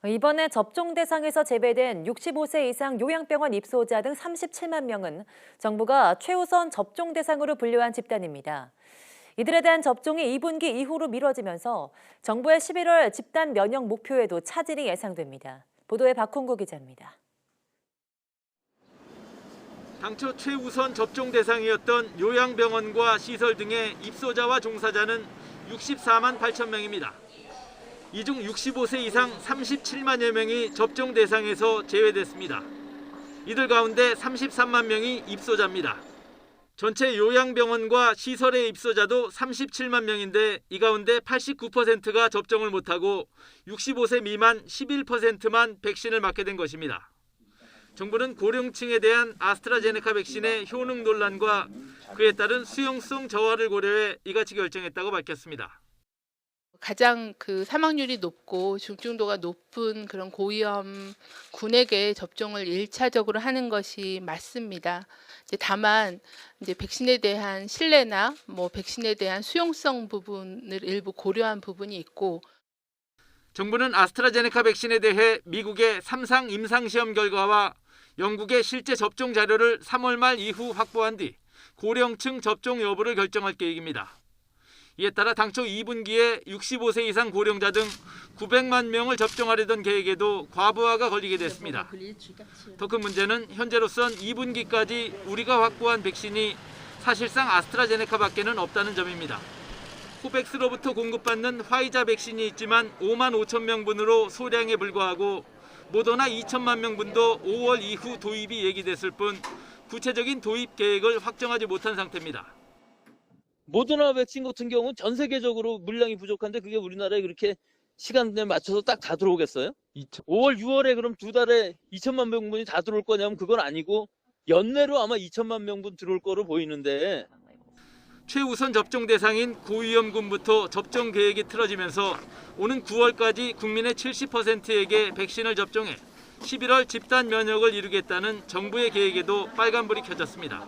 이번에 접종 대상에서 제외된 65세 이상 요양병원 입소자 등 37만 명은 정부가 최우선 접종 대상으로 분류한 집단입니다. 이들에 대한 접종이 2분기 이후로 미뤄지면서 정부의 11월 집단 면역 목표에도 차질이 예상됩니다. 보도에 박홍구 기자입니다. 당초 최우선 접종 대상이었던 요양병원과 시설 등의 입소자와 종사자는 64만 8천 명입니다. 이 중 65세 이상 37만여 명이 접종 대상에서 제외됐습니다. 이들 가운데 33만 명이 입소자입니다. 전체 요양병원과 시설의 입소자도 37만 명인데 이 가운데 89%가 접종을 못하고 65세 미만 11%만 백신을 맞게 된 것입니다. 정부는 고령층에 대한 아스트라제네카 백신의 효능 논란과 그에 따른 수용성 저하를 고려해 이같이 결정했다고 밝혔습니다. 가장 사망률이 높고 중증도가 높은 그런 고위험 군에게 접종을 1차적으로 하는 것이 맞습니다. 다만 백신에 대한 신뢰나 백신에 대한 수용성 부분을 일부 고려한 부분이 있고, 정부는 아스트라제네카 백신에 대해 미국의 3상 임상시험 결과와 영국의 실제 접종 자료를 3월 말 이후 확보한 뒤 고령층 접종 여부를 결정할 계획입니다. 이에 따라 당초 2분기에 65세 이상 고령자 등 900만 명을 접종하려던 계획에도 과부하가 걸리게 됐습니다. 더 큰 문제는 현재로선 2분기까지 우리가 확보한 백신이 사실상 아스트라제네카밖에는 없다는 점입니다. 코백스로부터 공급받는 화이자 백신이 있지만 5만 5천 명분으로 소량에 불과하고 모더나 2천만 명분도 5월 이후 도입이 얘기됐을 뿐 구체적인 도입 계획을 확정하지 못한 상태입니다. 모더나 백신 같은 경우는 전 세계적으로 물량이 부족한데 그게 우리나라에 그렇게 시간에 맞춰서 딱 다 들어오겠어요? 5월, 6월에 그럼 두 달에 2천만 명분이 다 들어올 거냐면 그건 아니고 연내로 아마 2천만 명분 들어올 거로 보이는데. 최우선 접종 대상인 고위험군부터 접종 계획이 틀어지면서 오는 9월까지 국민의 70%에게 백신을 접종해 11월 집단 면역을 이루겠다는 정부의 계획에도 빨간불이 켜졌습니다.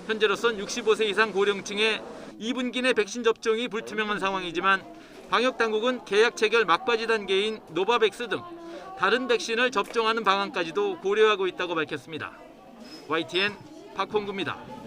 현재로선 65세 이상 고령층의 2분기 내 백신 접종이 불투명한 상황이지만 방역당국은 계약 체결 막바지 단계인 노바백스 등 다른 백신을 접종하는 방안까지도 고려하고 있다고 밝혔습니다. YTN 박홍구입니다.